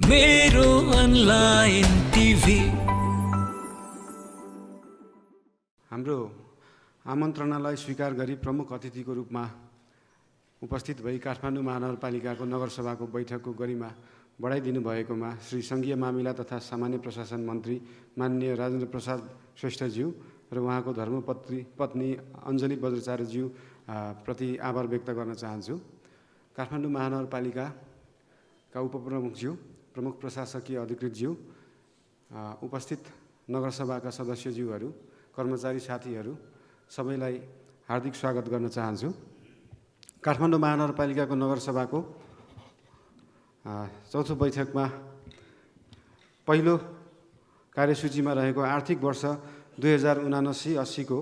मेरो online TV. हाम्रो आमन्त्रणालाई स्वीकार गरी प्रमुख अतिथिको रूपमा उपस्थित भई काठमाडौँ महानगरपालिकाको नगरसभाको बैठकको गरिमा बढाइदिनु भएकोमा श्री सङ्घीय मामिला तथा सामान्य प्रशासन मन्त्री माननीय राजेन्द्र प्रसाद श्रेष्ठज्यू र उहाँको धर्मपत्नी अञ्जली बज्राचार्यज्यू प्रति आभार व्यक्त गर्न चाहन्छु। काठमाडौँ महानगरपालिकाका उपप्रमुखज्यू, प्रमुख प्रशासकीय अधिकृतज्यू, उपस्थित नगरसभाका सदस्यज्यूहरू, कर्मचारी साथीहरू सबैलाई हार्दिक स्वागत गर्न चाहन्छु। काठमाडौँ महानगरपालिकाको नगरसभाको चौथो बैठकमा पहिलो कार्यसूचीमा रहेको आर्थिक वर्ष 2079-80 को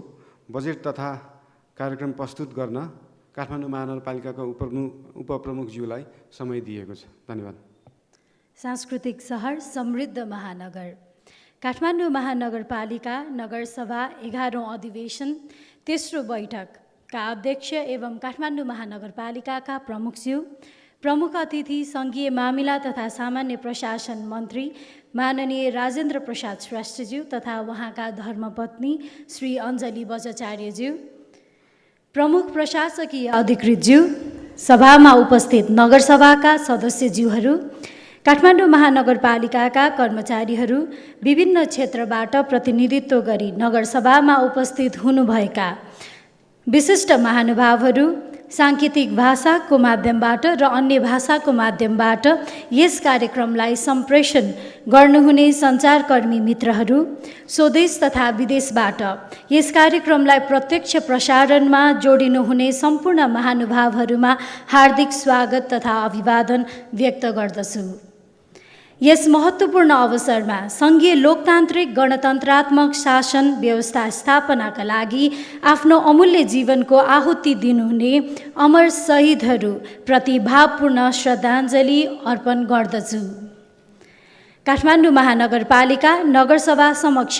बजेट तथा कार्यक्रम प्रस्तुत गर्न काठमाडौँ महानगरपालिकाका उपप्रमुखज्यूलाई समय दिएको छ। धन्यवाद। सांस्कृतिक सहर समृद्ध महानगर काठमाडौँ महानगरपालिका नगरसभा 11औं अधिवेशन तेस्रो बैठकका अध्यक्ष एवं काठमाडौँ महानगरपालिकाका प्रमुखज्यू, प्रमुख अतिथि सङ्घीय मामिला तथा सामान्य प्रशासन मन्त्री माननीय राजेन्द्र प्रसाद श्रेष्ठज्यू तथा उहाँका धर्मपत्नी श्री अञ्जली बज्राचार्यज्यू, प्रमुख प्रशासकीय अधिकृतज्यू, सभामा उपस्थित नगरसभाका सदस्यज्यूहरू, काठमाडौँ महानगरपालिकाका कर्मचारीहरू, विभिन्न क्षेत्रबाट प्रतिनिधित्व गरी नगरसभामा उपस्थित हुनुभएका विशिष्ट महानुभावहरू, साङ्केतिक भाषाको माध्यमबाट र अन्य भाषाको माध्यमबाट यस कार्यक्रमलाई सम्प्रेषण गर्नुहुने सञ्चारकर्मी मित्रहरू, स्वदेश तथा विदेशबाट यस कार्यक्रमलाई प्रत्यक्ष प्रसारणमा जोडिनुहुने सम्पूर्ण महानुभावहरूमा हार्दिक स्वागत तथा अभिवादन व्यक्त गर्दछु। यस महत्त्वपूर्ण अवसरमा सङ्घीय लोकतान्त्रिक गणतन्त्रात्मक शासन व्यवस्था स्थापनाका लागि आफ्नो अमूल्य जीवनको आहुति दिनुहुने अमर शहीदहरू प्रति भावपूर्ण श्रद्धाञ्जली अर्पण गर्दछु। काठमाडौँ महानगरपालिका नगरसभा समक्ष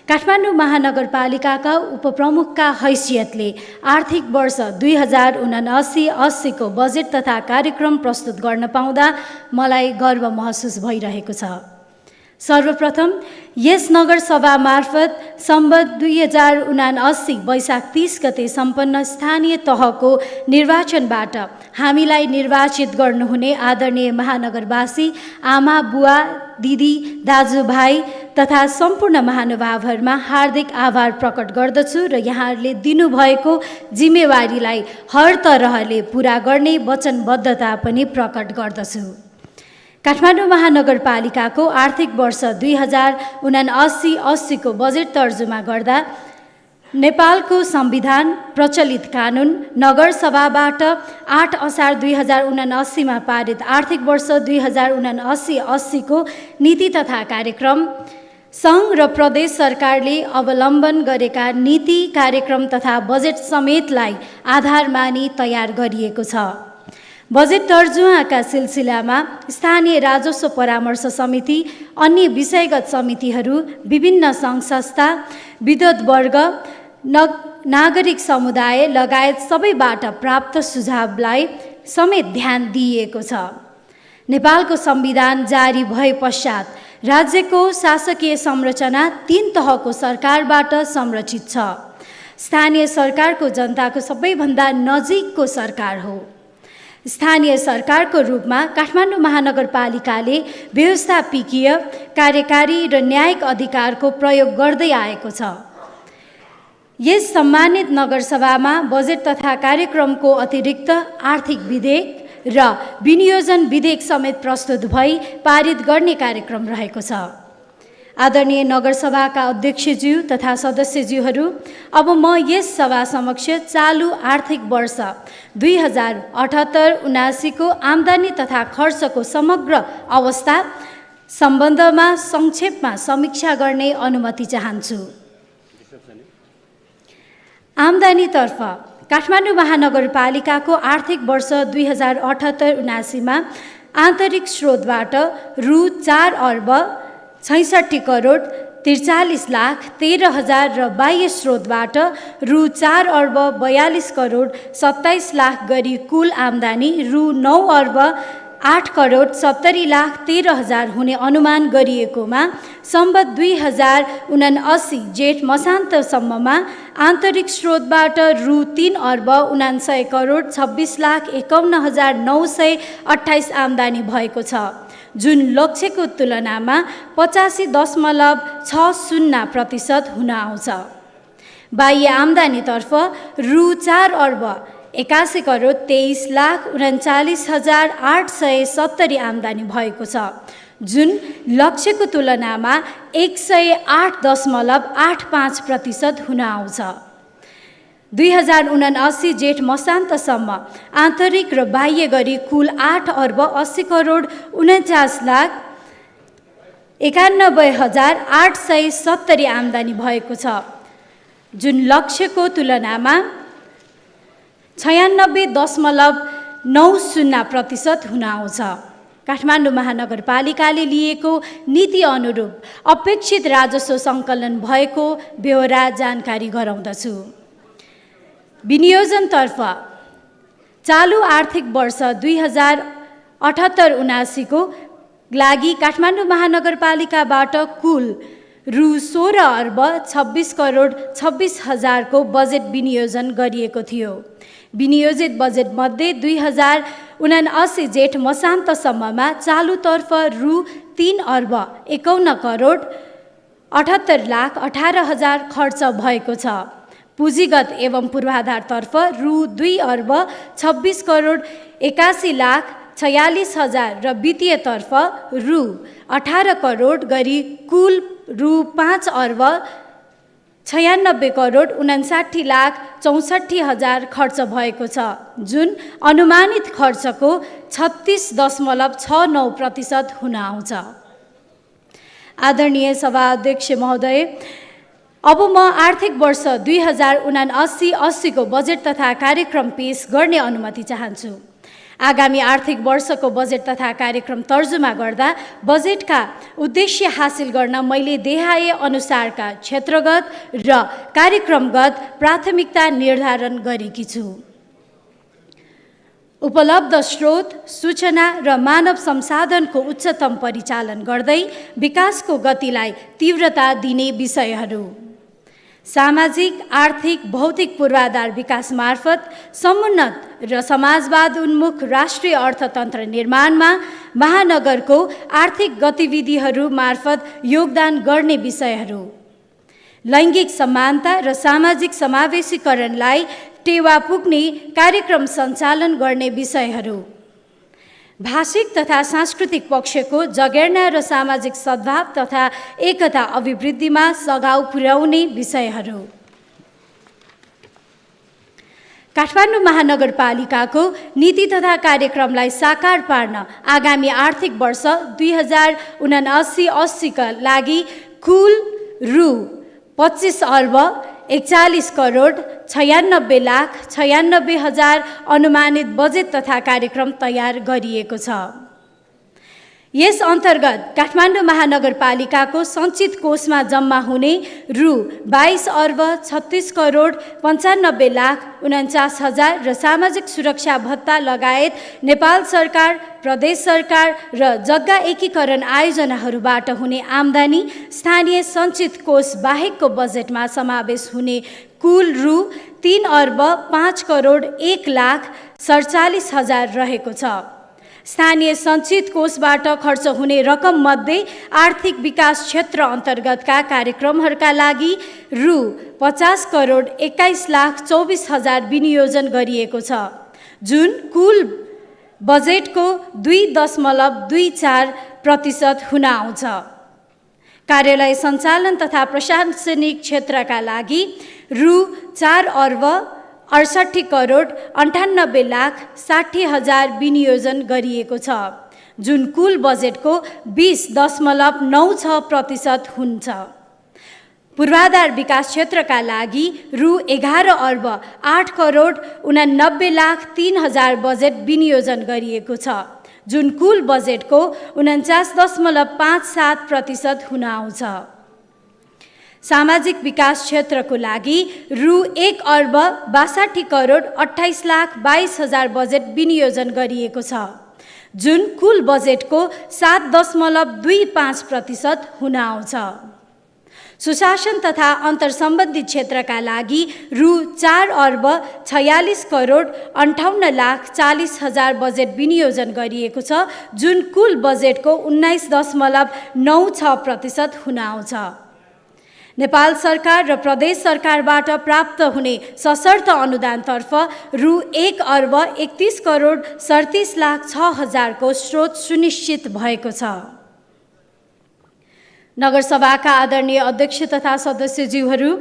काठमाडौँ महानगरपालिकाका उपप्रमुखका हैसियतले आर्थिक वर्ष 2079-80 को बजेट तथा कार्यक्रम प्रस्तुत गर्न पाउँदा मलाई गर्व महसुस भइरहेको छ। सर्वप्रथम यस नगरसभा मार्फत सम्बत 2079 वैशाख 30 गते सम्पन्न स्थानीय तहको निर्वाचनबाट हामीलाई निर्वाचित गर्नुहुने आदरणीय महानगरवासी आमा, बुवा, दिदी, दाजुभाइ तथा सम्पूर्ण महानुभावहरूमा हार्दिक आभार प्रकट गर्दछु र यहाँहरूले दिनुभएको जिम्मेवारीलाई हर तरहले पुरा गर्ने वचनबद्धता पनि प्रकट गर्दछु। काठमाडौँ महानगरपालिकाको आर्थिक वर्ष 2079-80 को बजेट तर्जुमा गर्दा नेपालको संविधान, प्रचलित कानुन, नगरसभाबाट 8 असार 2079 मा पारित आर्थिक वर्ष 2079-80 को नीति तथा कार्यक्रम, सङ्घ र प्रदेश सरकारले अवलम्बन गरेका नीति, कार्यक्रम तथा बजेट समेतलाई आधार मानी तयार गरिएको छ। बजेट तर्जुमाका सिलसिलामा स्थानीय राजस्व परामर्श समिति, अन्य विषयगत समितिहरू, विभिन्न सङ्घ संस्था, विद्वत वर्ग, नागरिक समुदाय लगायत सबैबाट प्राप्त सुझावलाई समेत ध्यान दिइएको छ। नेपालको संविधान जारी भए पश्चात राज्यको शासकीय संरचना 3 तहको सरकारबाट संरचित छ। स्थानीय सरकारको जनताको सबैभन्दा नजिकको सरकार हो। स्थानीय सरकारको रूपमा काठमाडौँ महानगरपालिकाले व्यवस्थापिकीय, कार्यकारी र न्यायिक अधिकारको प्रयोग गर्दै आएको छ। यस सम्मानित नगरसभामा बजेट तथा कार्यक्रमको अतिरिक्त आर्थिक विधेयक र विनियोजन विधेयक समेत प्रस्तुत भई पारित गर्ने कार्यक्रम रहेको छ। आदरणीय नगरसभाका अध्यक्षज्यू तथा सदस्यज्यूहरू, अब म यस सभा समक्ष चालु आर्थिक वर्ष 2078-79 को आम्दानी तथा खर्चको समग्र अवस्था सम्बन्धमा संक्षेपमा समीक्षा गर्ने अनुमति चाहन्छु। आम्दानीतर्फ काठमाडौँ महानगरपालिकाको आर्थिक वर्ष 2078-79 मा आन्तरिक स्रोतबाट रु 4 अर्ब 66 करोड 43,13,000 र बाह्य स्रोतबाट रु 4 अर्ब 42 करोड 27 लाख गरी कुल आम्दानी रु 9 अर्ब 8,70,13,000 हुने अनुमान गरिएकोमा सम्बत 2079 जेठ मसान्तसम्ममा आन्तरिक स्रोतबाट रु 3,32,26,51,928 आम्दानी भएको छ, जुन लक्ष्यको तुलनामा 85.60% हुन आउँछ। बाह्य आम्दानीतर्फ रु 4,81,23,39,870 आम्दानी भएको छ, जुन लक्ष्यको तुलनामा 108.85% हुन आउँछ। 2079 जेठ मसान्तसम्म आन्तरिक र बाह्य गरी कुल 8,80,49,870 आम्दानी भएको छ, जुन लक्ष्यको तुलनामा 96.90% हुन आउँछ। काठमाडौँ महानगरपालिकाले लिएको नीति अनुरूप अपेक्षित राजस्व सङ्कलन भएको बेहोरा जानकारी गराउँदछु। विनियोजनतर्फ चालु आर्थिक वर्ष 2078-79 को लागि काठमाडौँ महानगरपालिकाबाट कुल रु 16,26,26,000 को बजेट विनियोजन गरिएको थियो। विनियोजित बजेटमध्ये 2079 जेठ मसान्तसम्ममा चालुतर्फ रु 3,51,78,18,000 खर्च भएको छ। पुँजीगत एवं पूर्वाधारतर्फ रु 2,26,81,46,000 र वित्तीयतर्फ रु 18 करोड गरी कुल रु 5,96,59,64,000 खर्च भएको छ, जुन अनुमानित खर्चको 36.69% हुन आउँछ। आदरणीय सभा अध्यक्ष महोदय, अब म आर्थिक वर्ष 2079-80 को बजेट तथा कार्यक्रम पेश गर्ने अनुमति चाहन्छु। आगामी आर्थिक वर्षको बजेट तथा कार्यक्रम तर्जुमा गर्दा बजेटका उद्देश्य हासिल गर्न मैले देखाए अनुसारका क्षेत्रगत र कार्यक्रमगत प्राथमिकता निर्धारण गरेकी छु। उपलब्ध स्रोत, सूचना र मानव संसाधनको उच्चतम परिचालन गर्दै विकासको गतिलाई तीव्रता दिने विषयहरू, सामाजिक, आर्थिक, भौतिक पूर्वाधार विकास मार्फत समुन्नत र समाजवाद उन्मुख राष्ट्रिय अर्थतन्त्र निर्माणमा महानगरको आर्थिक गतिविधिहरू मार्फत योगदान गर्ने विषयहरू, लैङ्गिक समानता र सामाजिक समावेशीकरणलाई टेवा पुग्ने कार्यक्रम सञ्चालन गर्ने विषयहरू, भाषिक तथा सांस्कृतिक पक्षको जगेर्ना र सामाजिक सद्भाव तथा एकता अभिवृद्धिमा सघाउ पुर्याउने विषयहरू, काठमाडौँ महानगरपालिकाको नीति तथा कार्यक्रमलाई साकार पार्न आगामी आर्थिक वर्ष 2079-80 का लागि कुल रु 25,41,96,96,000 अनुमानित बजेट तथा कार्यक्रम तयार गरिएको छ। यस अन्तर्गत काठमाडौँ महानगरपालिकाको सञ्चित कोषमा जम्मा हुने रु 22,36,95,49,000 र सामाजिक सुरक्षा भत्ता लगायत नेपाल सरकार, प्रदेश सरकार र जग्गा एकीकरण आयोजनाहरूबाट हुने आम्दानी स्थानीय सञ्चित कोष बाहेकको बजेटमा समावेश हुने कुल रु 3,05,01,47,000 रहेको छ। स्थानीय सञ्चित कोषबाट खर्च हुने रकम मध्ये आर्थिक विकास क्षेत्र अन्तर्गतका कार्यक्रमहरूका लागि रु 50,21,24,000 विनियोजन गरिएको छ, जुन कुल बजेटको 2.24% हुन आउँछ। कार्यालय सञ्चालन तथा प्रशासनिक क्षेत्रका लागि रु 4,68,98,60,000 विनियोजन गरिएको छ, जुन कुल बजेटको 20.96% हुन्छ। पूर्वाधार विकास क्षेत्रका लागि रु 11,08,89,03,000 बजेट विनियोजन गरिएको छ, जुन कुल बजेटको 49.57% हुन आउँछ। सामाजिक विकास क्षेत्रको लागि रु 1,62,28,22,000 बजेट विनियोजन गरिएको छ, जुन कुल बजेटको 7.25% हुन आउँछ। सुशासन तथा अन्तर्सम्बन्धित क्षेत्रका लागि रु 4,46,58,40,000 बजेट विनियोजन गरिएको छ, जुन कुल बजेटको 19.96% हुन आउँछ। नेपाल सरकार र प्रदेश सरकारबाट प्राप्त हुने सशर्त अनुदानतर्फ रु 1,31,37,06,000 को स्रोत सुनिश्चित भएको छ। नगरसभाका आदरणीय अध्यक्ष तथा सदस्यज्यूहरू,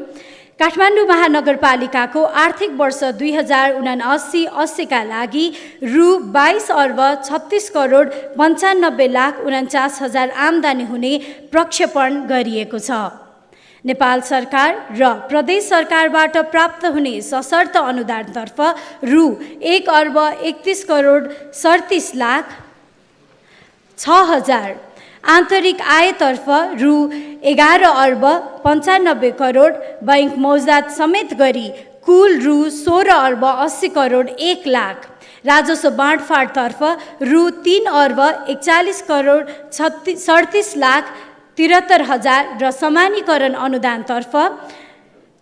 काठमाडौँ महानगरपालिकाको आर्थिक वर्ष 2079-80 का लागि रु 22,36,95,49,000 आम्दानी हुने प्रक्षेपण गरिएको छ। नेपाल सरकार र प्रदेश सरकारबाट प्राप्त हुने सशर्त अनुदानतर्फ रु 1,31,37,06,000, आन्तरिक आयतर्फ रु 11,95,00,00,000 बैंक मौजाद समेत गरी कुल रु 16,80,01,00,000, राजस्व बाँडफाँडतर्फ रु 3,41,37,73,73,000 र समानीकरण अनुदानतर्फ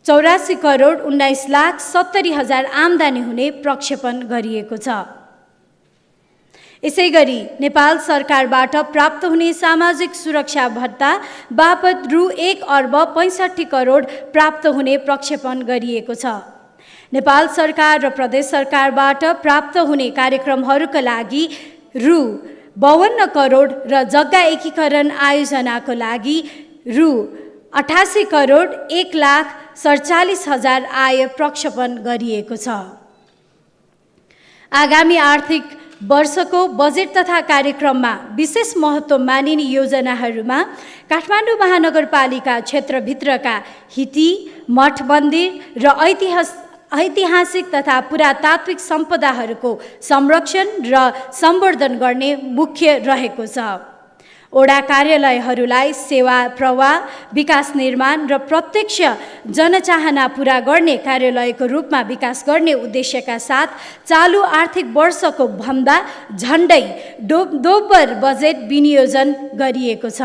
84,19,70,000 आम्दानी हुने प्रक्षेपण गरिएको छ। यसैगरी नेपाल सरकारबाट प्राप्त हुने सामाजिक सुरक्षा भत्ता बापत रु 1,65,00,00,000 प्राप्त हुने प्रक्षेपण गरिएको छ। नेपाल सरकार र प्रदेश सरकारबाट प्राप्त हुने कार्यक्रमहरूका लागि रु 52 करोड र जग्गा एकीकरण आयोजनाको लागि रु 88,01,47,000 आय प्रक्षेपण गरिएको छ। आगामी आर्थिक वर्षको बजेट तथा कार्यक्रममा विशेष महत्त्व मानिने योजनाहरूमा काठमाडौँ महानगरपालिका क्षेत्रभित्रका हिटी, मठ मन्दिर र ऐतिहासिक तथा पुरातात्विक सम्पदाहरूको संरक्षण र सम्वर्धन गर्ने मुख्य रहेको छ। ओडा कार्यालयहरूलाई सेवा प्रवाह, विकास निर्माण र प्रत्यक्ष जनचाहना पूरा गर्ने कार्यालयको रूपमा विकास गर्ने उद्देश्यका साथ चालु आर्थिक वर्षको भन्दा झन्डै दोब्बर बजेट विनियोजन गरिएको छ।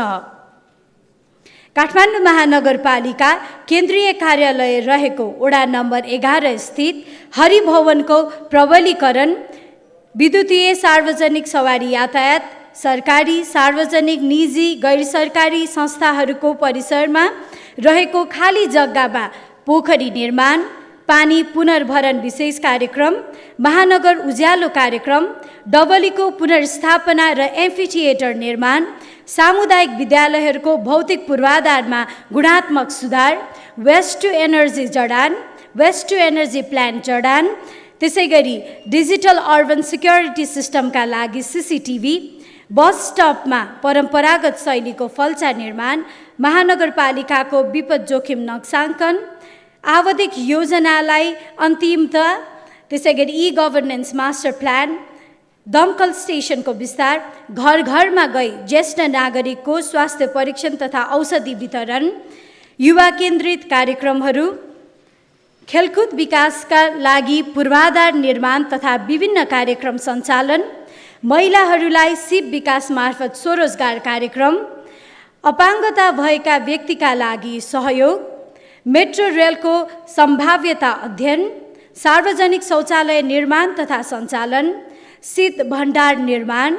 काठमाडौँ महानगरपालिका केन्द्रीय कार्यालय रहेको ओडा नम्बर 11 स्थित हरिभवनको प्रबलीकरण, विद्युतीय सार्वजनिक सवारी यातायात, सरकारी, सार्वजनिक, निजी, गैर सरकारी संस्थाहरूको परिसरमा रहेको खाली जग्गामा पोखरी निर्माण, पानी पुनर्भरण विशेष कार्यक्रम, महानगर उज्यालो कार्यक्रम, डबलीको पुनर्स्थापना र एम्फिथिएटर निर्माण, सामुदायिक विद्यालयहरूको भौतिक पूर्वाधारमा गुणात्मक सुधार, वेस्ट टु एनर्जी जडान, वेस्ट टु एनर्जी प्लान्ट जडान, त्यसैगरी डिजिटल अर्बन सिक्योरिटी सिस्टमका लागि सीसीटीभी, बस स्टपमा परम्परागत शैलीको फल्चा निर्माण, महानगरपालिकाको विपद जोखिम नक्साङ्कन, आवधिक योजनालाई अन्तिमता, त्यसैगरी ई गभर्नेन्स मास्टर प्लान, दमकल स्टेसनको विस्तार, घर घरमा गई ज्येष्ठ नागरिकको स्वास्थ्य परीक्षण तथा औषधि वितरण, युवा केन्द्रित कार्यक्रमहरू, खेलकुद विकासका लागि पूर्वाधार निर्माण तथा विभिन्न कार्यक्रम सञ्चालन, महिलाहरूलाई सिप विकास मार्फत स्वरोजगार कार्यक्रम, अपाङ्गता भएका व्यक्तिका लागि सहयोग, मेट्रो रेलको सम्भाव्यता अध्ययन, सार्वजनिक शौचालय निर्माण तथा सञ्चालन, शीत भण्डार निर्माण,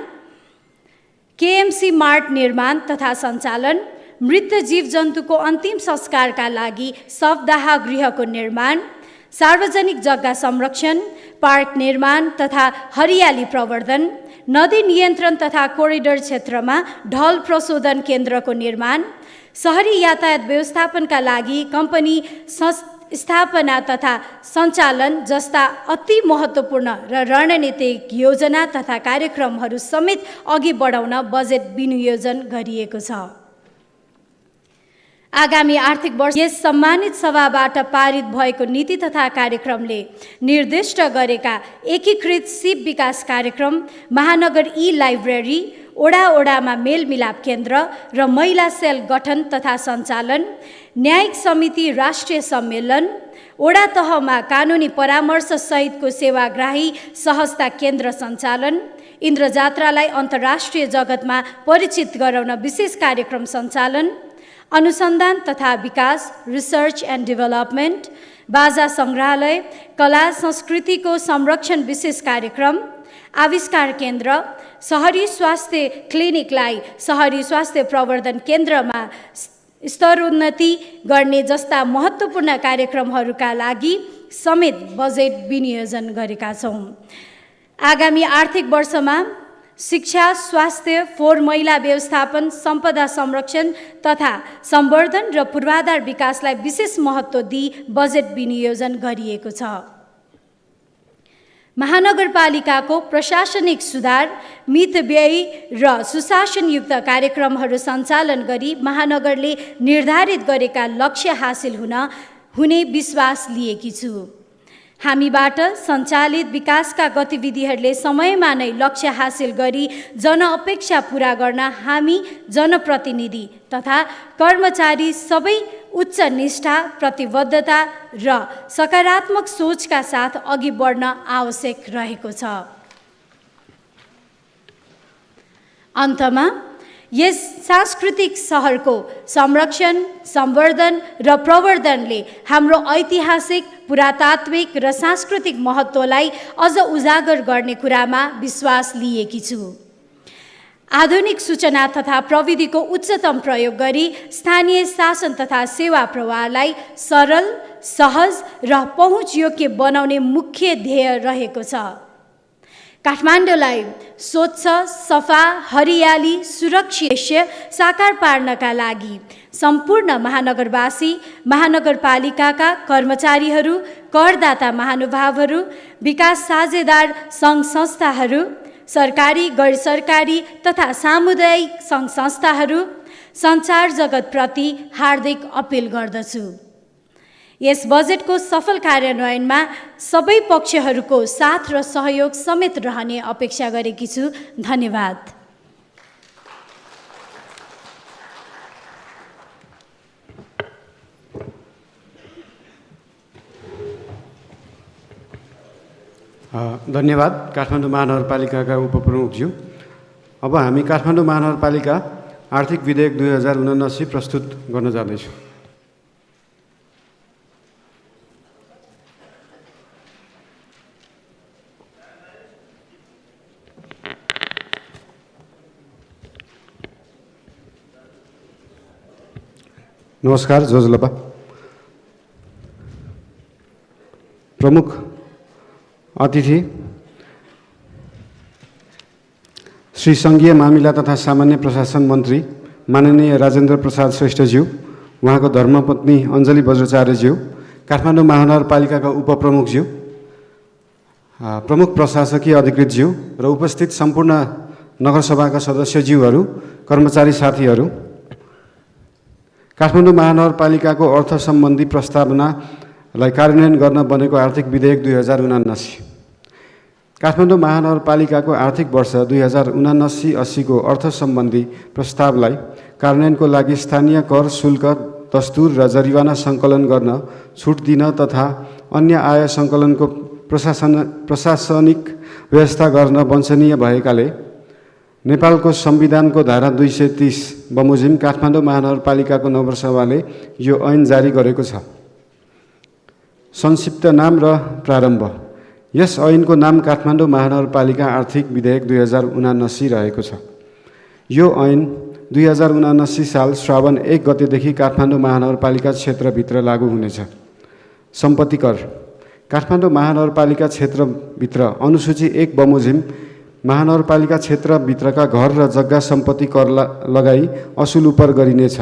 केएमसी मार्ट निर्माण तथा सञ्चालन, मृत जीवजन्तुको अन्तिम संस्कारका लागि शवदाह गृहको निर्माण, सार्वजनिक जग्गा संरक्षण, पार्क निर्माण तथा हरियाली प्रवर्धन, नदी नियन्त्रण तथा कोरिडोर क्षेत्रमा ढल प्रशोधन केन्द्रको निर्माण, सहरी यातायात व्यवस्थापनका लागि कम्पनी स्थापना तथा सञ्चालन जस्ता अति महत्त्वपूर्ण र रणनीतिक योजना तथा कार्यक्रमहरू समेत अघि बढाउन बजेट विनियोजन गरिएको छ। आगामी आर्थिक वर्ष यस सम्मानित सभाबाट पारित भएको नीति तथा कार्यक्रमले निर्दिष्ट गरेका एकीकृत सिप विकास कार्यक्रम, महानगर ई लाइब्रेरी, ओडा ओडामा मेलमिलाप केन्द्र र महिला सेल गठन तथा सञ्चालन, न्यायिक समिति राष्ट्रिय सम्मेलन, ओडा तहमा कानुनी परामर्श सहितको सेवाग्राही सहजता केन्द्र सञ्चालन, इन्द्रजात्रालाई अन्तर्राष्ट्रिय जगतमा परिचित गराउन विशेष कार्यक्रम सञ्चालन, अनुसन्धान तथा विकास रिसर्च एन्ड डेभलपमेन्ट, बाजा सङ्ग्रहालय, कला संस्कृतिको संरक्षण विशेष कार्यक्रम, आविष्कार केन्द्र, सहरी स्वास्थ्य क्लिनिकलाई सहरी स्वास्थ्य प्रवर्धन केन्द्रमा स्तरोन्नति गर्ने जस्ता महत्त्वपूर्ण कार्यक्रमहरूका लागि समेत बजेट विनियोजन गरेका छौँ। आगामी आर्थिक वर्षमा शिक्षा, स्वास्थ्य, फोहोर मैला व्यवस्थापन, सम्पदा संरक्षण तथा सम्वर्धन र पूर्वाधार विकासलाई विशेष महत्त्व दिई बजेट विनियोजन गरिएको छ। महानगरपालिकाको प्रशासनिक सुधार, मितव्ययी र सुशासनयुक्त कार्यक्रमहरू सञ्चालन गरी महानगरले निर्धारित गरेका लक्ष्य हासिल हुने विश्वास लिएकी छु। हामीबाट सञ्चालित विकासका गतिविधिहरूले समयमा नै लक्ष्य हासिल गरी जनअपेक्षा पूरा गर्न हामी जनप्रतिनिधि तथा कर्मचारी सबै उच्च निष्ठा, प्रतिबद्धता र सकारात्मक सोचका साथ अघि बढ्न आवश्यक रहेको छ। अन्तमा यस सांस्कृतिक सहरको संरक्षण, सम्वर्धन र प्रवर्धनले हाम्रो ऐतिहासिक, पुरातात्विक र सांस्कृतिक महत्त्वलाई अझ उजागर गर्ने कुरामा विश्वास लिएकी छु। आधुनिक सूचना तथा प्रविधिको उच्चतम प्रयोग गरी स्थानीय शासन तथा सेवा प्रवाहलाई सरल, सहज र पहुँचयोग्य बनाउने मुख्य ध्येय रहेको छ। काठमाडौँलाई स्वच्छ, सफा, हरियाली, सुरक्षित साकार पार्नका लागि सम्पूर्ण महानगरवासी, महानगरपालिकाका कर्मचारीहरू, करदाता महानुभावहरू, विकास साझेदार सङ्घ संस्थाहरू, सरकारी, गैर सरकारी तथा सामुदायिक सङ्घ संस्थाहरू, सञ्चार जगतप्रति हार्दिक अपिल गर्दछु। यस बजेटको सफल कार्यान्वयनमा सबै पक्षहरूको साथ र सहयोग समेत रहने अपेक्षा गरेकी छु। धन्यवाद। धन्यवाद काठमाडौँ महानगरपालिकाका उपप्रमुखज्यू। अब हामी काठमाडौँ महानगरपालिका आर्थिक विधेयक 2079 प्रस्तुत गर्न जाँदैछौँ। नमस्कार जोजलपा। प्रमुख अतिथि श्री सङ्घीय मामिला तथा सामान्य प्रशासन मन्त्री माननीय राजेन्द्र प्रसाद श्रेष्ठज्यू, उहाँको धर्मपत्नी अञ्जली बज्राचार्यज्यू, काठमाडौँ महानगरपालिकाका उपप्रमुखज्यू, प्रमुख प्रशासकीय अधिकृतज्यू र उपस्थित सम्पूर्ण नगरसभाका सदस्यज्यूहरू, कर्मचारी साथीहरू, काठमाडौँ महानगरपालिकाको अर्थ सम्बन्धी प्रस्तावनालाई कार्यान्वयन गर्न बनेको आर्थिक विधेयक 2079। काठमाडौँ महानगरपालिकाको आर्थिक वर्ष 2079-80 को अर्थ सम्बन्धी प्रस्तावलाई कार्यान्वयनको लागि स्थानीय कर, शुल्क, दस्तुर र जरिवाना सङ्कलन गर्न छुट दिन तथा अन्य आय सङ्कलनको प्रशासनिक व्यवस्था गर्न वञ्चनीय भएकाले नेपालको संविधानको धारा 230 बमोजिम काठमाडौँ महानगरपालिकाको नगरसभाले यो ऐन जारी गरेको छ। संक्षिप्त नाम र प्रारम्भ। यस ऐनको नाम काठमाडौँ महानगरपालिका आर्थिक विधेयक 2079 रहेको छ। यो ऐन 2079 साल श्रावण 1 गतेदेखि काठमाडौँ महानगरपालिका क्षेत्रभित्र लागू हुनेछ। सम्पत्ति कर। काठमाडौँ महानगरपालिका क्षेत्रभित्र अनुसूची 1 बमोजिम महानगरपालिका क्षेत्रभित्रका घर र जग्गा सम्पत्ति कर लगाई असुल उपर गरिनेछ।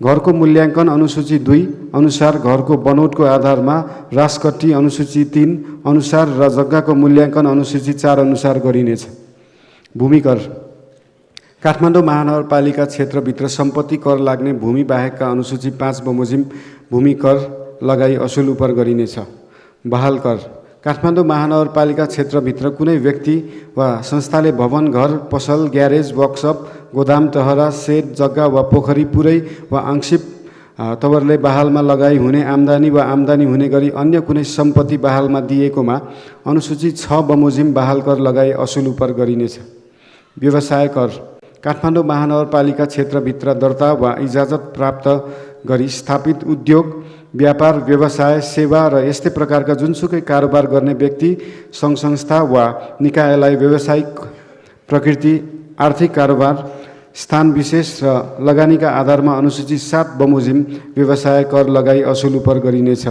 घरको मूल्याङ्कन अनुसूची 2 अनुसार घरको बनोटको आधारमा रासकट्टी अनुसूची 3 अनुसार र जग्गाको मूल्याङ्कन अनुसूची 4 अनुसार गरिनेछ। भूमि कर। काठमाडौँ महानगरपालिका क्षेत्रभित्र सम्पत्ति कर लाग्ने भूमि बाहेकका अनुसूची 5 बमोजिम भूमि कर लगाई असुल उपर गरिनेछ। बहाल कर। काठमाडौँ महानगरपालिका क्षेत्रभित्र कुनै व्यक्ति वा संस्थाले भवन, घर, पसल, ग्यारेज, वर्कसप, गोदाम, तहरा, सेड, जग्गा वा पोखरी पुरै वा आंशिक तवरले बहालमा लगाई हुने आम्दानी वा आम्दानी हुने गरी अन्य कुनै सम्पत्ति बहालमा दिएकोमा अनुसूची 6 बमोजिम बहाल कर लगाई असुल उपर गरिनेछ। व्यवसाय कर काठमाडौँ महानगरपालिका क्षेत्रभित्र दर्ता वा इजाजत प्राप्त गरी स्थापित उद्योग, व्यापार, व्यवसाय, सेवा र यस्तै प्रकारका जुनसुकै कारोबार गर्ने व्यक्ति, सङ्घ संस्था वा निकायलाई व्यावसायिक प्रकृति, आर्थिक कारोबार, स्थान विशेष र लगानीका आधारमा अनुसूची 7 बमोजिम व्यवसाय कर लगाई असुल उपर गरिनेछ।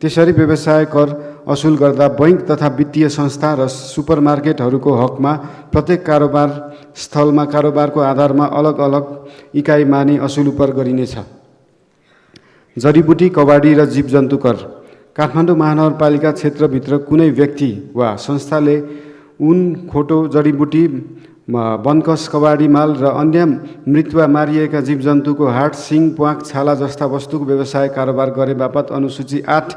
त्यसरी व्यवसाय कर असुल गर्दा बैंक तथा वित्तीय संस्था र सुपरमार्केटहरूको हकमा प्रत्येक कारोबार स्थलमा कारोबारको आधारमा अलग अलग इकाइ मानि असुल उपर गरिनेछ। जडीबुटी, कबाडी र जीवजन्तु कर काठमाडौँ महानगरपालिका क्षेत्रभित्र कुनै व्यक्ति वा संस्थाले ऊन, खोटो, जडीबुटी, वनकस, कबाडी माल र अन्य मृत वा मारिएका जीवजन्तुको हाड, सिङ, प्वाँख, छाला जस्ता वस्तुको व्यवसाय कारोबार गरे बापत अनुसूची 8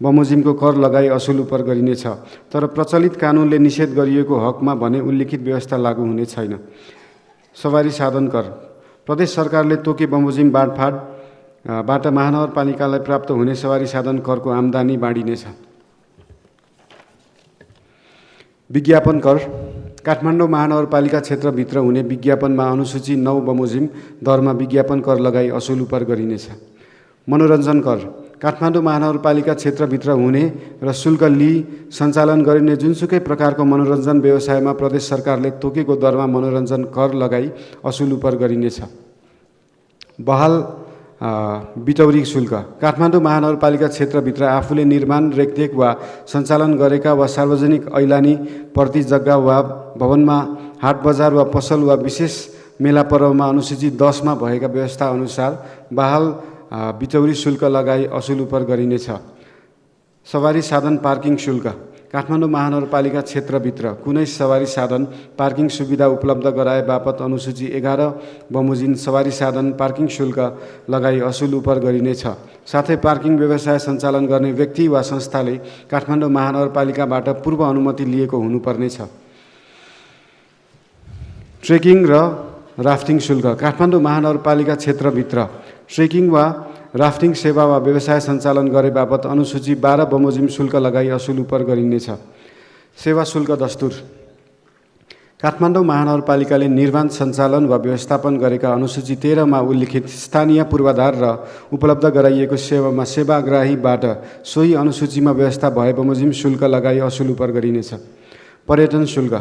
बमोजिमको कर लगाई असुल उपर गरिनेछ। तर प्रचलित कानुनले निषेध गरिएको हकमा भने उल्लिखित व्यवस्था लागू हुने छैन। सवारी साधन कर प्रदेश सरकारले तोके बमोजिम बाँडफाँडबाट महानगरपालिकालाई प्राप्त हुने सवारी साधन करको आम्दानी बाँडिनेछ। विज्ञापन कर काठमाडौँ महानगरपालिका क्षेत्रभित्र हुने विज्ञापनमा अनुसूची 9 बमोजिम दरमा विज्ञापन कर लगाई असुल उपर गरिनेछ। मनोरञ्जन कर काठमाडौँ महानगरपालिका क्षेत्रभित्र हुने र शुल्क लिई सञ्चालन गरिने जुनसुकै प्रकारको मनोरञ्जन व्यवसायमा प्रदेश सरकारले तोकेको दरमा मनोरञ्जन कर लगाई असुल उपर गरिनेछ। बहाल बिटौरी शुल्क काठमाडौँ महानगरपालिका क्षेत्रभित्र आफूले निर्माण, रेखदेख वा सञ्चालन गरेका वा सार्वजनिक ऐलानी प्रति जग्गा वा भवनमा हाट बजार वा पसल वा विशेष मेला पर्वमा अनुसूची 10 मा भएका व्यवस्था अनुसार बहाल बिटौरी शुल्क लगाई असुल उपर गरिनेछ। सवारी साधन पार्किङ शुल्क काठमाडौँ महानगरपालिका क्षेत्रभित्र कुनै सवारी साधन पार्किङ सुविधा उपलब्ध गराए बापत अनुसूची 11 बमोजिम सवारी साधन पार्किङ शुल्क लगाई असुल उपर गरिनेछ। साथै पार्किङ व्यवसाय सञ्चालन गर्ने व्यक्ति वा संस्थाले काठमाडौँ महानगरपालिकाबाट पूर्व अनुमति लिएको हुनुपर्नेछ। ट्रेकिङ र राफ्टिङ शुल्क काठमाडौँ महानगरपालिका क्षेत्रभित्र ट्रेकिङ वा राफ्टिङ सेवा वा व्यवसाय सञ्चालन गरे बापत अनुसूची 12 बमोजिम शुल्क लगाई असुल उपर गरिनेछ। सेवा शुल्क दस्तुर काठमाडौँ महानगरपालिकाले निर्माण, सञ्चालन वा व्यवस्थापन गरेका अनुसूची 13 मा उल्लिखित स्थानीय पूर्वाधार र उपलब्ध गराइएको सेवामा सेवाग्राहीबाट सोही अनुसूचीमा व्यवस्था भए बमोजिम शुल्क लगाई असुल उपर गरिनेछ। पर्यटन शुल्क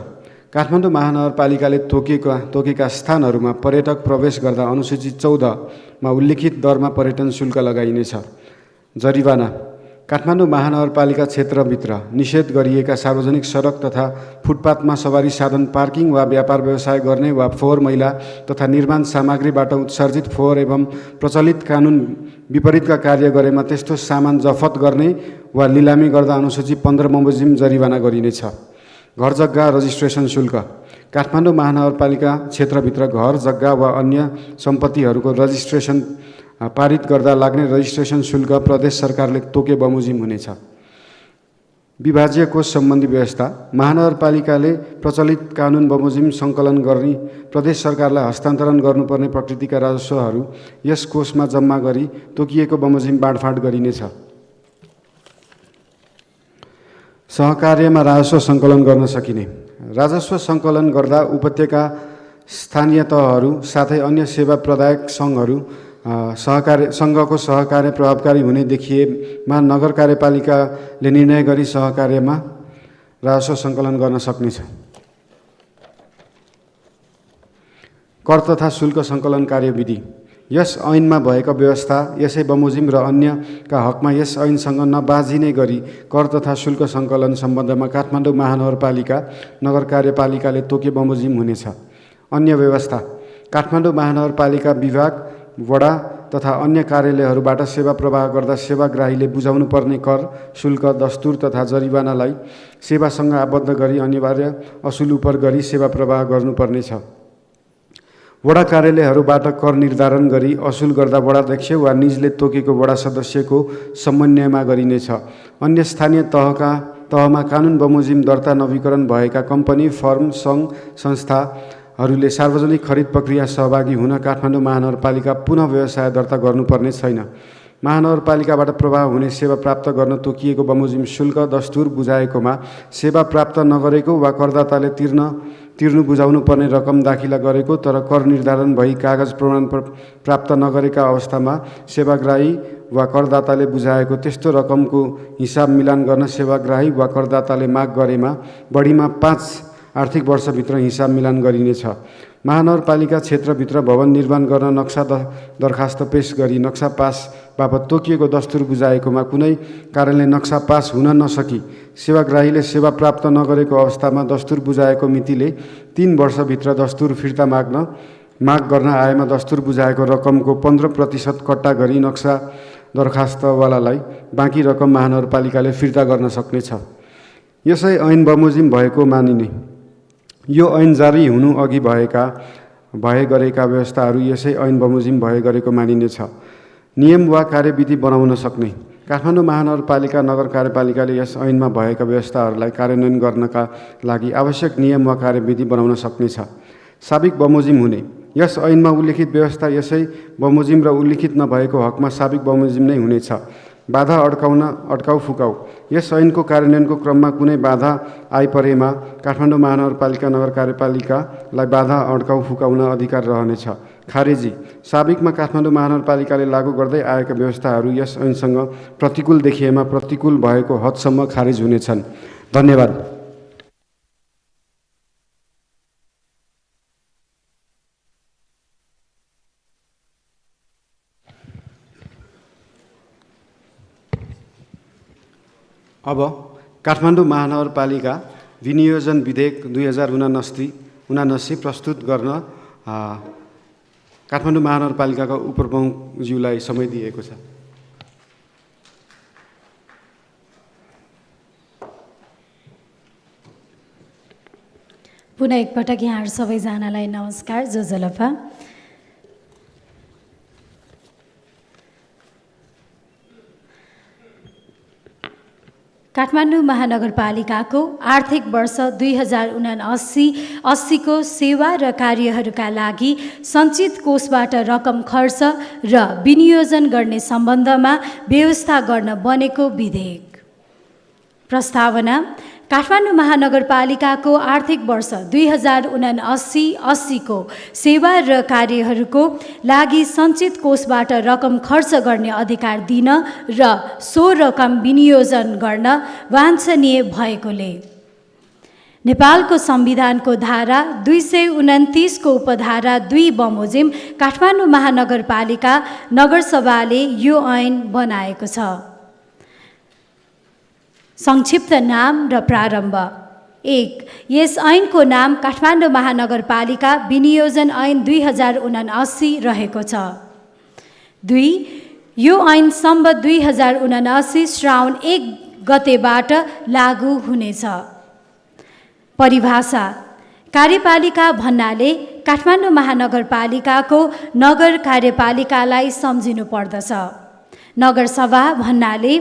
काठमाडौँ महानगरपालिकाले तोकेका स्थानहरूमा पर्यटक प्रवेश गर्दा अनुसूची 14 मा उल्लिखित दरमा पर्यटन शुल्क लगाइनेछ। जरिवाना काठमाडौँ महानगरपालिका क्षेत्रभित्र निषेध गरिएका सार्वजनिक सडक तथा फुटपाथमा सवारी साधन पार्किङ वा व्यापार व्यवसाय गर्ने वा फोहोर मैला तथा निर्माण सामग्रीबाट उत्सर्जित फोहोर एवं प्रचलित कानुन विपरीतका कार्य गरेमा त्यस्तो सामान जफत गर्ने वा लिलामी गर्दा अनुसूची 15 बमोजिम जरिवाना गरिनेछ। घर जग्गा रजिस्ट्रेसन शुल्क काठमाडौँ महानगरपालिका क्षेत्रभित्र घर जग्गा वा अन्य सम्पत्तिहरूको रजिस्ट्रेसन पारित गर्दा लाग्ने रजिस्ट्रेसन शुल्क प्रदेश सरकारले तोके बमोजिम हुनेछ। विभाज्य कोष सम्बन्धी व्यवस्था महानगरपालिकाले प्रचलित कानुन बमोजिम सङ्कलन गर्ने प्रदेश सरकारलाई हस्तान्तरण गर्नुपर्ने प्रकृतिका राजस्वहरू यस कोषमा जम्मा गरी तोकिएको बमोजिम बाँडफाँड गरिनेछ। सहकार्यमा राजस्व सङ्कलन गर्न सकिने राजस्व सङ्कलन गर्दा उपत्यका स्थानीय तहहरू साथै अन्य सेवा प्रदायक सङ्घहरू सङ्घको सहकार्य प्रभावकारी हुने देखिएमा नगर कार्यपालिकाले निर्णय गरी सहकार्यमा राजस्व सङ्कलन गर्न सक्नेछ। कर तथा शुल्क सङ्कलन कार्यविधि यस ऐनमा भएका व्यवस्था यसै बमोजिम र अन्यका हकमा यस ऐनसँग नबाझिने गरी कर तथा शुल्क सङ्कलन सम्बन्धमा काठमाडौँ महानगरपालिका नगर कार्यपालिकाले तोके बमोजिम हुनेछ। अन्य व्यवस्था काठमाडौँ महानगरपालिका विभाग, वडा तथा अन्य कार्यालयहरूबाट सेवा प्रवाह गर्दा सेवाग्राहीले बुझाउनु पर्ने कर, शुल्क, दस्तुर तथा जरिवानालाई सेवासँग आबद्ध गरी अनिवार्य असुल उपर गरी सेवा प्रवाह गर्नुपर्नेछ। वडा कार्यालयहरूबाट कर निर्धारण गरी असुल गर्दा वडाध्यक्ष वा निजले तोकेको वडा सदस्यको समन्वयमा गरिनेछ। अन्य स्थानीय तहमा कानुन बमोजिम दर्ता नवीकरण भएका कम्पनी, फर्म, सङ्घ संस्था हरूले सार्वजनिक खरिद प्रक्रिया सहभागी हुन काठमाडौँ महानगरपालिका पुनः व्यवसाय दर्ता गर्नुपर्ने छैन। महानगरपालिकाबाट प्रवाह हुने सेवा प्राप्त गर्न तोकिएको बमोजिम शुल्क दस्तुर बुझाएकोमा सेवा प्राप्त नगरेको वा करदाताले तिर्नु बुझाउनु पर्ने रकम दाखिला गरेको तर कर निर्धारण भई कागज प्रमाण प्राप्त नगरेका अवस्थामा सेवाग्राही वा करदाताले बुझाएको त्यस्तो रकमको हिसाब मिलान गर्न सेवाग्राही वा करदाताले माग गरेमा बढीमा 5 आर्थिक वर्षभित्र हिसाब मिलान गरिनेछ। महानगरपालिका क्षेत्रभित्र भवन निर्माण गर्न नक्सा दरखास्त पेश गरी नक्सा पास बापत तोकिएको दस्तुर बुझाएकोमा कुनै कारणले नक्सा पास हुन नसकी सेवाग्राहीले सेवा प्राप्त नगरेको अवस्थामा दस्तुर बुझाएको मितिले 3 वर्षभित्र दस्तुर फिर्ता माग गर्न आएमा दस्तुर बुझाएको रकमको 15% कट्टा गरी नक्सा दरखास्तवालालाई बाँकी रकम महानगरपालिकाले फिर्ता गर्न सक्नेछ। यसै ऐन बमोजिम भएको मानिने। यो ऐन जारी हुनु अघि भए गरेका व्यवस्थाहरू यसै ऐन बमोजिम भए गरेको मानिनेछ। नियम वा कार्यविधि बनाउन सक्ने। काठमाडौँ महानगरपालिका नगर कार्यपालिकाले यस ऐनमा भएका व्यवस्थाहरूलाई कार्यान्वयन गर्नका लागि आवश्यक नियम वा कार्यविधि बनाउन सक्नेछ। साबिक बमोजिम हुने। यस ऐनमा उल्लिखित व्यवस्था यसै बमोजिम र उल्लिखित नभएको हकमा साबिक बमोजिम नै हुनेछ। बाधा अड्काउ फुकाउ। यस ऐनको कार्यान्वयनको क्रममा कुनै बाधा आइपरेमा काठमाडौँ महानगरपालिका नगर कार्यपालिकालाई बाधा अड्काउ फुकाउन अधिकार रहनेछ। खारेजी। साबिकमा काठमाडौँ महानगरपालिकाले लागू गर्दै आएका व्यवस्थाहरू यस ऐनसँग प्रतिकूल देखिएमा प्रतिकूल भएको हदसम्म खारेज हुनेछन्। धन्यवाद। अब काठमाडौँ महानगरपालिका विनियोजन विधेयक 2079 प्रस्तुत गर्न काठमाडौँ महानगरपालिकाका उपप्रमुखज्यूलाई समय दिएको छ। पुनः एकपटक यहाँहरू सबैजनालाई नमस्कार। जोजलफा। काठमाडौँ महानगरपालिकाको आर्थिक वर्ष 2079-80 को सेवा र कार्यहरूका लागि सञ्चित कोषबाट रकम खर्च र विनियोजन गर्ने सम्बन्धमा व्यवस्था गर्न बनेको विधेयक। प्रस्तावना। काठमाडौँ महानगरपालिकाको आर्थिक वर्ष 2079-80 को सेवा र कार्यहरूको लागि सञ्चित कोषबाट रकम खर्च गर्ने अधिकार दिन र सो रकम विनियोजन गर्न वाञ्छनीय भएकोले नेपालको संविधानको धारा 229 को उपधारा 2 बमोजिम काठमाडौँ महानगरपालिका नगरसभाले यो ऐन बनाएको छ। संक्षिप्त नाम र प्रारम्भ। 1. यस ऐनको नाम काठमाडौँ महानगरपालिका विनियोजन ऐन 2079 रहेको छ। 2. यो ऐन सम्बत 2079 श्रावण 1 गतेबाट लागू हुनेछ। परिभाषा। कार्यपालिका भन्नाले काठमाडौँ महानगरपालिकाको नगर कार्यपालिकालाई सम्झिनु पर्दछ। नगरसभा भन्नाले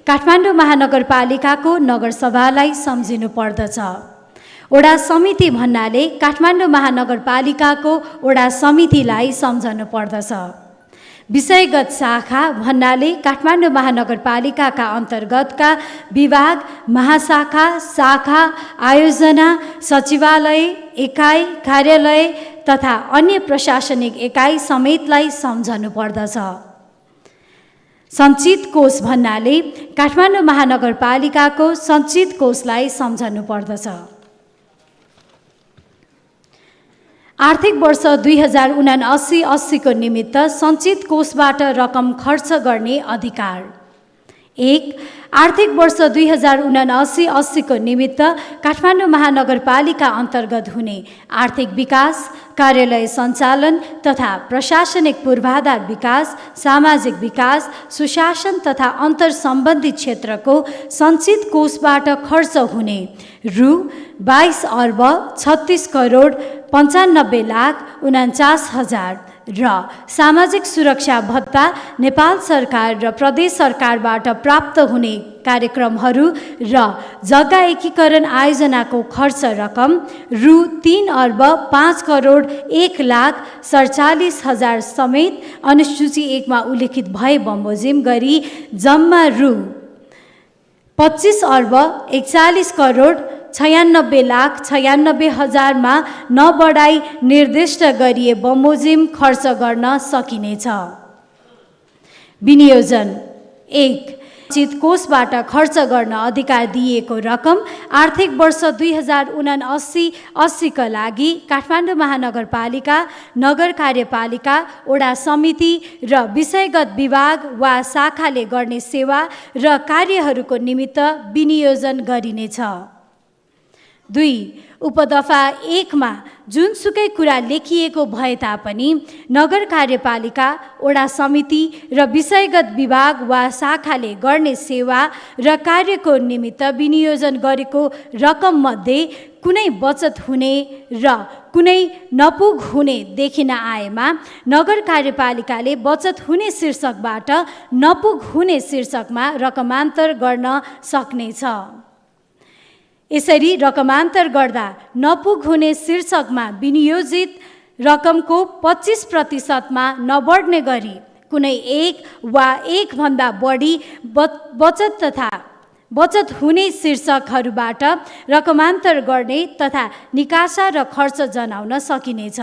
काठमाडौँ महानगरपालिकाको नगरसभालाई सम्झिनु पर्दछ। ओडा समिति भन्नाले काठमाडौँ महानगरपालिकाको ओडा समितिलाई सम्झनु पर्दछ। विषयगत शाखा भन्नाले काठमाडौँ महानगरपालिकाका अन्तर्गतका विभाग, महाशाखा, शाखा, आयोजना, सचिवालय, एकाइ, कार्यालय तथा अन्य प्रशासनिक एकाइ समेतलाई सम्झनु पर्दछ। सञ्चित कोष भन्नाले काठमाडौँ महानगरपालिकाको सञ्चित कोषलाई सम्झनु पर्दछ। आर्थिक वर्ष 2079-80 को निमित्त सञ्चित कोषबाट रकम खर्च गर्ने अधिकार। 1. आर्थिक वर्ष 2079-80 को निमित्त काठमाडौँ महानगरपालिका अन्तर्गत हुने आर्थिक विकास, कार्यालय सञ्चालन तथा प्रशासनिक पूर्वाधार विकास, सामाजिक विकास, सुशासन तथा अन्तर सम्बन्धित क्षेत्रको सञ्चित कोषबाट खर्च हुने रु 22 अर्ब 36 करोड 95 लाख 49 हजार र सामाजिक सुरक्षा भत्ता नेपाल सरकार र प्रदेश सरकारबाट प्राप्त हुने कार्यक्रमहरू र जग्गा एकीकरण आयोजनाको खर्च रकम रु 3,05,01,47,000 समेत अनुसूची 1 मा उल्लेखित भए बमोजिम गरी जम्मा रु 25,41,96,96,000 मा नबढाई निर्दिष्ट गरिए बमोजिम खर्च गर्न सकिनेछ। विनियोजन 1 चित कोषबाट खर्च गर्न अधिकार दिएको रकम आर्थिक वर्ष 2079-80 का लागि काठमाडौँ महानगरपालिका, नगर कार्यपालिका, वडा समिति र विषयगत विभाग वा शाखाले गर्ने सेवा र कार्यहरूको निमित्त विनियोजन गरिनेछ। 2 उपदफा 1 मा जुनसुकै कुरा लेखिएको भए तापनि नगर कार्यपालिका, वडा समिति र विषयगत विभाग वा शाखाले गर्ने सेवा र कार्यको निमित्त विनियोजन गरेको रकममध्ये कुनै बचत हुने र कुनै नपुग हुने देखिन आएमा नगर कार्यपालिकाले बचत हुने शीर्षकबाट नपुग हुने शीर्षकमा रकमान्तर गर्न सक्नेछ। यसरी रकमान्तर गर्दा नपुग हुने शीर्षकमा विनियोजित रकमको 25% मा नबढ्ने गरी कुनै एक वा एक भन्दा बढी बचत तथा बचत हुने शीर्षकहरूबाट रकमान्तर गर्ने तथा निकासा र खर्च जनाउन सकिनेछ।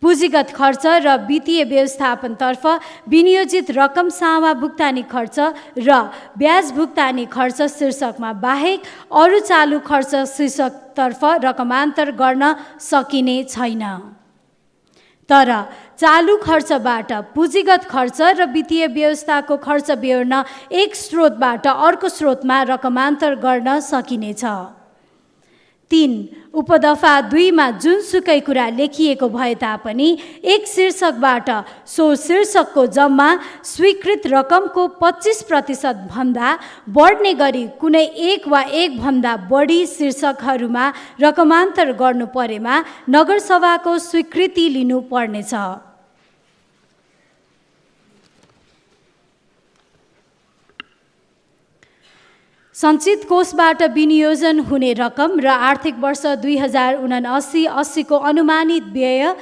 पुँजीगत खर्च र वित्तीय व्यवस्थापनतर्फ विनियोजित रकम सामा भुक्तानी खर्च र ब्याज भुक्तानी खर्च शीर्षकमा बाहेक अरू चालु खर्च शीर्षकतर्फ रकमान्तर गर्न सकिने छैन। तर चालु खर्चबाट पुँजीगत खर्च र वित्तीय व्यवस्थाको खर्च बेहोर्न एक स्रोतबाट अर्को स्रोतमा रकमान्तर गर्न सकिनेछ। 3 उपदफा 2 मा जुनसुकै कुरा लेखिएको भए तापनि एक शीर्षकबाट सो शीर्षकको जम्मा स्वीकृत रकमको 25% भन्दा बढ्ने गरी कुनै एक वा एक भन्दा बढी शीर्षकहरूमा रकमान्तर गर्नु परेमा नगरसभाको स्वीकृति लिनु पर्नेछ। सञ्चित कोषबाट विनियोजन हुने रकम र आर्थिक वर्ष 2079-80 को अनुमानित व्यय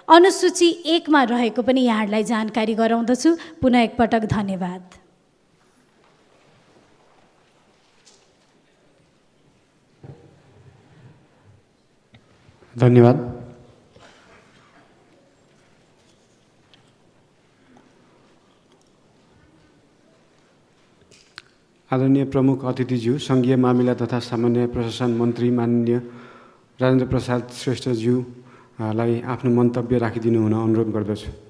अनुसूची 1 मा रहेको पनि यहाँहरूलाई जानकारी गराउँदछु। पुनः एकपटक धन्यवाद। धन्यवाद। आदरणीय प्रमुख अतिथिज्यू, सङ्घीय मामिला तथा सामान्य प्रशासन मन्त्री माननीय राजेन्द्र प्रसाद श्रेष्ठज्यूलाई आफ्नो मन्तव्य राखिदिनु हुन अनुरोध गर्दछु।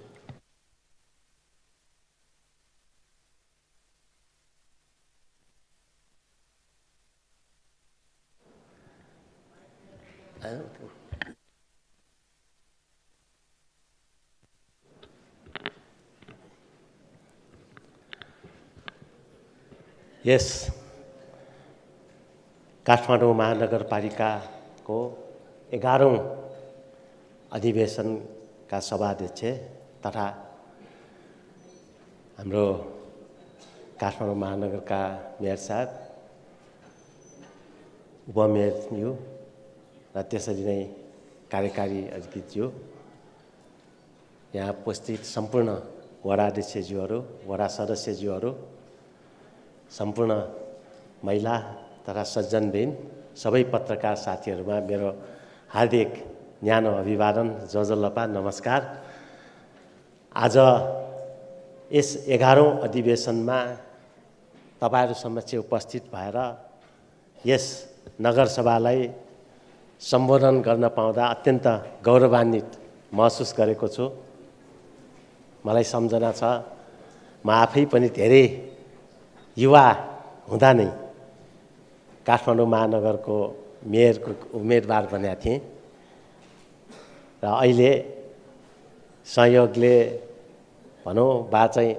यस काठमाडौँ महानगरपालिकाको 11औं अधिवेशनका सभाध्यक्ष तथा हाम्रो काठमाडौँ महानगरका मेयर साहब, उपमेयरज्यू र त्यसरी नै कार्यकारी अधिकृतज्यू, यहाँ उपस्थित सम्पूर्ण वडाध्यक्षज्यूहरू, वडा सदस्यज्यूहरू, सम्पूर्ण महिला तथा सज्जनबिन, सबै पत्रकार साथीहरूमा मेरो हार्दिक न्यानो अभिवादन, जजलपा, नमस्कार। आज यस 11औं अधिवेशनमा तपाईहरु समक्ष उपस्थित भएर यस नगरसभालाई सम्बोधन गर्न पाउँदा अत्यन्त गौरवान्वित महसुस गरेको छु। मलाई सम्झना छ, म आफै पनि धेरै युवा हुँदा नै काठमाडौँ महानगरको मेयरको उम्मेदवार बनेका थिएँ र अहिले संयोगले भनौँ वा चाहिँ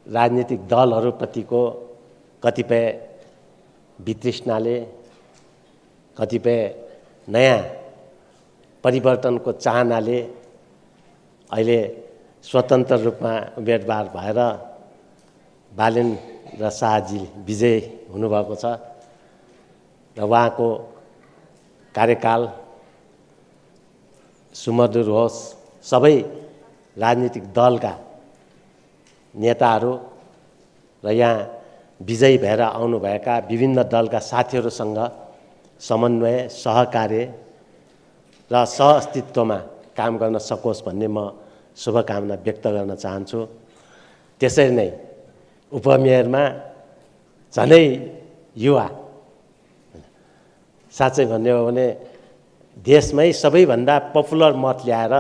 राजनीतिक दलहरूप्रतिको कतिपय वितृष्णाले, कतिपय नयाँ परिवर्तनको चाहनाले अहिले स्वतन्त्र रूपमा उम्मेदवार भएर बालेन र शाहजी विजय हुनुभएको छ र उहाँको कार्यकाल सुमधुर होस्। सबै राजनीतिक दलका नेताहरू र यहाँ विजयी भएर आउनुभएका विभिन्न दलका साथीहरूसँग समन्वय, सहकार्य र सहअस्तित्वमा काम गर्न सकोस् भन्ने म शुभकामना व्यक्त गर्न चाहन्छु। त्यसरी नै उपमेयरमा झनै युवा, साँच्चै भन्ने हो भने देशमै सबैभन्दा पपुलर मत ल्याएर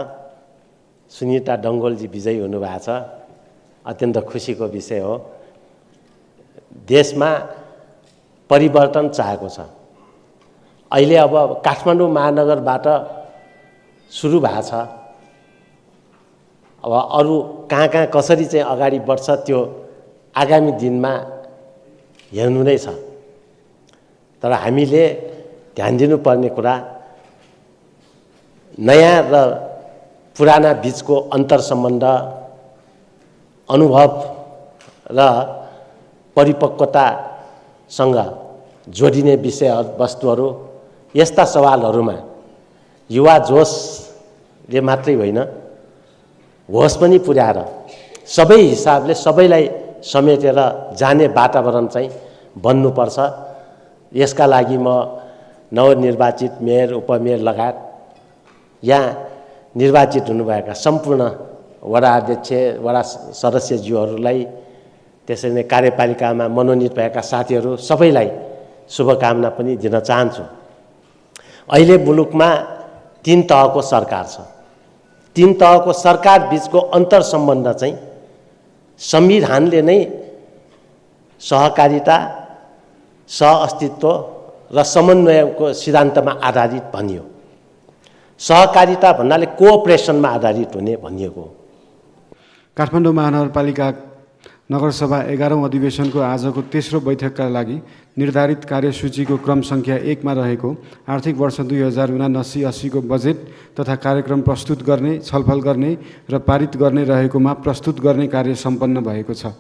सुनिता डङ्गोलजी विजयी हुनुभएको छ। अत्यन्त खुसीको विषय हो। देशमा परिवर्तन चाहेको छ। अहिले अब काठमाडौँ महानगरबाट सुरु भएको छ। अब अरू कहाँ कहाँ कसरी चाहिँ अगाडि बढ्छ त्यो आगामी दिनमा हेर्नु नै छ। तर हामीले ध्यान दिनुपर्ने कुरा नयाँ र पुराना बीचको अन्तर सम्बन्ध, अनुभव र परिपक्वतासँग जोडिने विषय वस्तुहरू, यस्ता सवालहरूमा युवा जोशले मात्रै होइन, होस पनि पुर्याएर सबै हिसाबले सबैलाई समेटेर जाने वातावरण चाहिँ बन्नुपर्छ। यसका लागि म नवनिर्वाचित मेयर, उपमेयर लगायत यहाँ निर्वाचित हुनुभएका सम्पूर्ण वडा अध्यक्ष, वडा सदस्यज्यूहरूलाई, त्यसरी नै कार्यपालिकामा मनोनित भएका साथीहरू सबैलाई शुभकामना पनि दिन चाहन्छु। अहिले मुलुकमा 3 तहको सरकार छ। 3 तहको सरकार बीचको अन्तर सम्बन्ध चाहिँ संविधानले नै सहकारिता, सहअस्तित्व र समन्वयको सिद्धान्तमा आधारित भनियो। सहकारिता भन्नाले कोअपरेसनमा आधारित हुने भनिएको हो। काठमाडौँ महानगरपालिका नगरसभा 11औं अधिवेशनको आजको तेस्रो बैठकका लागि निर्धारित कार्यसूचीको क्रम सङ्ख्या 1 मा रहेको आर्थिक वर्ष 2079-80 को बजेट तथा कार्यक्रम प्रस्तुत गर्ने, छलफल गर्ने र पारित गर्ने रहेकोमा प्रस्तुत गर्ने कार्य सम्पन्न भएको छ।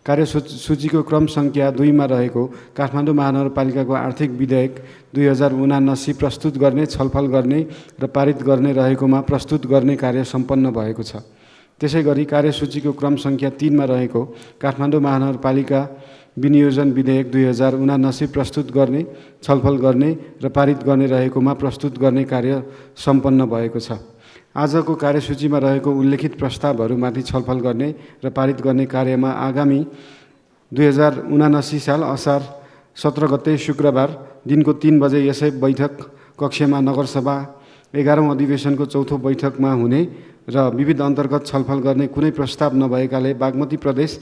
कार्यसूचीको क्रम सङ्ख्या 2 मा रहेको काठमाडौँ महानगरपालिकाको आर्थिक विधेयक 2079 प्रस्तुत गर्ने, छलफल गर्ने र पारित गर्ने रहेकोमा प्रस्तुत गर्ने कार्य सम्पन्न भएको छ। त्यसैगरी कार्यसूचीको क्रम सङ्ख्या 3 मा रहेको काठमाडौँ महानगरपालिका विनियोजन विधेयक 2079 प्रस्तुत गर्ने, छलफल गर्ने र पारित गर्ने रहेकोमा प्रस्तुत गर्ने कार्य सम्पन्न भएको छ। आजको कार्यसूचीमा रहेको उल्लेखित प्रस्तावहरूमाथि छलफल गर्ने र पारित गर्ने कार्यमा आगामी 2079 साल असार 17 गते शुक्रबार दिनको 3 बजे यसै बैठक कक्षमा नगरसभा 11औं अधिवेशनको चौथो बैठकमा हुने र विविध अन्तर्गत छलफल गर्ने कुनै प्रस्ताव नभएकाले बागमती प्रदेश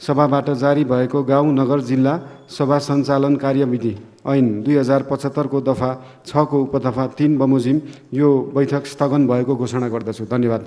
सभाबाट जारी भएको गाउँ नगर जिल्ला सभा सञ्चालन कार्यविधि ऐन 2075 को दफा 6 को उपदफा 3 बमोजिम यो बैठक स्थगन भएको घोषणा गर्दछु। धन्यवाद।